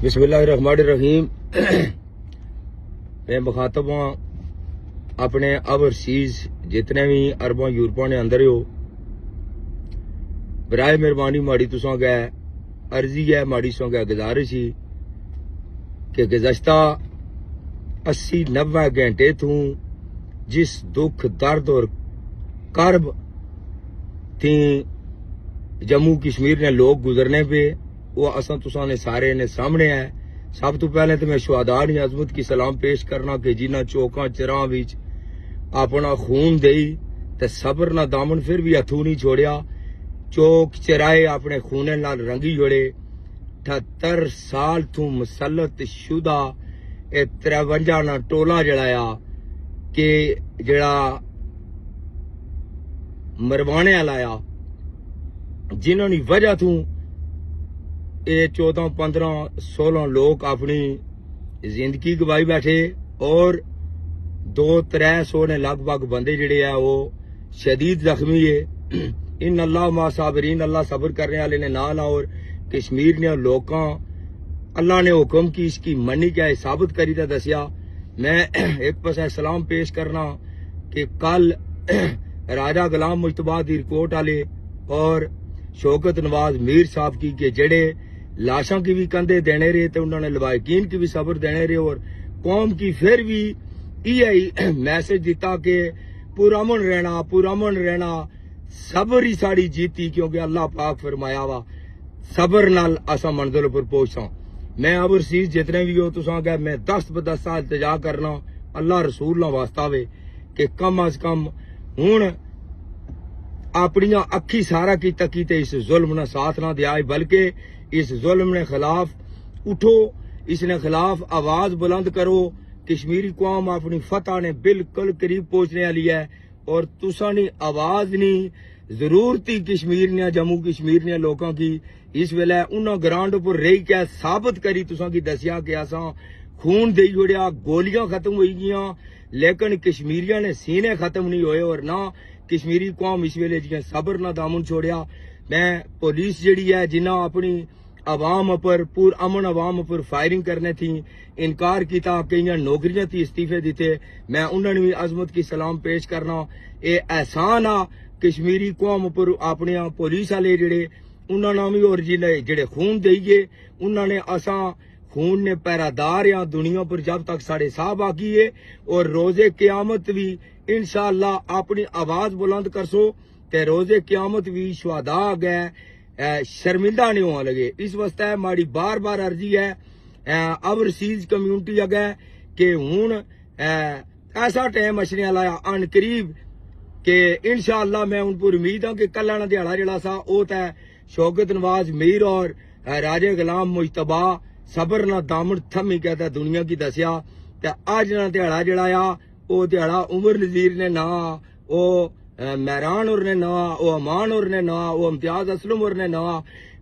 बिस्मिल्लाहिर्रहमानिर्रहीम। मैं मुखातब हाँ अपने ओवरसीज जितने भी अरबों यूरोपों ने अंदर हो, बराए मेहरबानी माड़ी तुसा गै अर्जी है, माड़ी सो गै गुजारिश ही कि गुज़श्ता 80-90 घंटे तू जिस दुख दर्द और कर्ब थी जम्मू कश्मीर ने लोग गुजरने पे वो असा तुसा ने सारे ने सामने है। सब तो पहले तो मैं शुहदा दी अजमत की सलाम पेश करना कि जिन्हां चौकां चरां विच अपना खून देई ते सबर ना दामन फिर भी हथू नहीं छोड़िया, चौक चराए अपने खूने नाल रंगी जोड़े। 78 साल तू मुसलत शुदा 53 ना टोला जड़ाया कि जड़ा मरवाने आया, जिन्होंने वजह तू ये 14, 15, 16 लोग अपनी जिंदगी गवाई बैठे और 200-300 ने लगभग बंदे जड़े है वो शदीद जख्मी है। इन अल्लाह मा साबरीन, अल्लाह सबर करने वाले ने नाल। और कश्मीर ने लोगों अल्लाह ने हुक्म की इसकी मनी क्या साबित करी था दसिया। मैं एक पास सलाम पेश करना कि कल राजा गुलाम मुश्तबा दी रिपोर्ट वाले और शौकत नवाज मीर साहब की के जड़े लाशों की भी कंधे देने रहे तो उन्होंने लवाकिन की भी सबर देने रहे और कौम की फिर भी यही मैसेज दिता कि पुरअमन रहना सबर ही साड़ी जीती, क्योंकि अल्लाह पाक फरमाया वा सबर नाल असा मंजिल पर पहुंचा। मैं ओवरसीज जितने भी हो तुसा गए मैं दस्त बदस्ता इल्तिजा करना अल्लाह रसूल ना वास्ता वे कि कम अज कम हुण अपनियां अखी सारा की तकी ते इस जुल्म ना साथ ना दिया, बल्कि इस जुल्म ने खिलाफ उठो, इसने खिलाफ आवाज बुलंद करो। कश्मीरी कौम अपनी फतह ने बिल्कुल करीब पहुंचने वाली है और तुसा नी आवाज नहीं जरूरत ही कश्मीर ने जम्मू कश्मीर ने लोगों की इस वेले उन्होंने ग्राउंड पर रही क्या साबित करी तुसा की दसिया कि असा खून दे जोड़िया, गोलियां खत्म हुई गई, लेकिन कश्मीरियों ने सीने खत्म नहीं होए और ना कश्मीरी कौम इस वेले जियां सबर ना दामन छोड़िया। मैं पुलिस जड़ी है जिन्हें अपनी अवाम पर पुरअमन अवाम पर फायरिंग करने थी इनकार किया, कई नौकरियां थी इस्तीफे दिते, मैं उन्होंने भी अजमत की सलाम पेश करना। ये एहसान आ कश्मीरी कौम पर अपने पुलिस वाले जड़े उन्होंने भी और जिले खून देइए उन्होंने असा खून ने पैरादार या दुनिया पर जब तक साढ़े साह बाकी है और रोजे क्यामत भी इंशाअल्लाह अपनी आवाज बुलंद करसो ते रोजे क्यामत भी शुहदा गए शर्मिंदा नहीं होने लगे। इस वास्ते माड़ी बार बार अर्जी है ओवरसीज कम्यूनिटी अगे कि हुण ऐसा टाइम अचने वाला अन करीब कि इंशाअल्लाह मैं उन पर उम्मीद हाँ कि कल आना दिहाड़ा जड़ा सा वो तो शौकत नवाज मीर और राजे गुलाम मुश्तबा सबर ना दामन थमी कहता दुनिया की दसिया। अज ना दिहाड़ा जड़ा वो दिहाड़ा उमर नजीर ने ना, वो महरान और ने ना, वो अमान और ने ना, वो इम्तियाज असलम और ने ना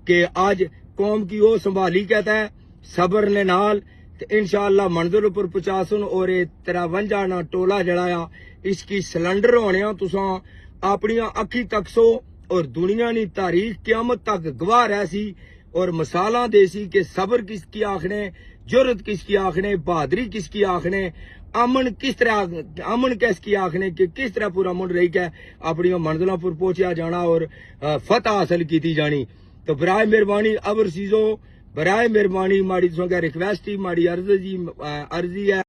कि आज कौम की वो संभाली कहता है सबर ने नाल इंशाअल्लाह मंजिल पर पहुंचासन। और 53 ना टोला जड़ाया इसकी सिलेंडर होने तुसा अपनिया अखी तकसो और दुनिया नी तारीख क्यामत तक गवाह रहसी और मिसाला देसी कि सबर किसकी आखने, जुर्रत किसकी आखने, बहादुरी किसकी आखने, अमन किसकी आखने कि किस तरह पूरा अमन रही के अपनी मंजिलों पर पहुंचा जाना और फतह हासिल की जानी। तो बराए मेहरबानी ओवरसीजो, बराए मेहरबानी माड़ी रिक्वेस्ट ही माड़ी अर्जी है।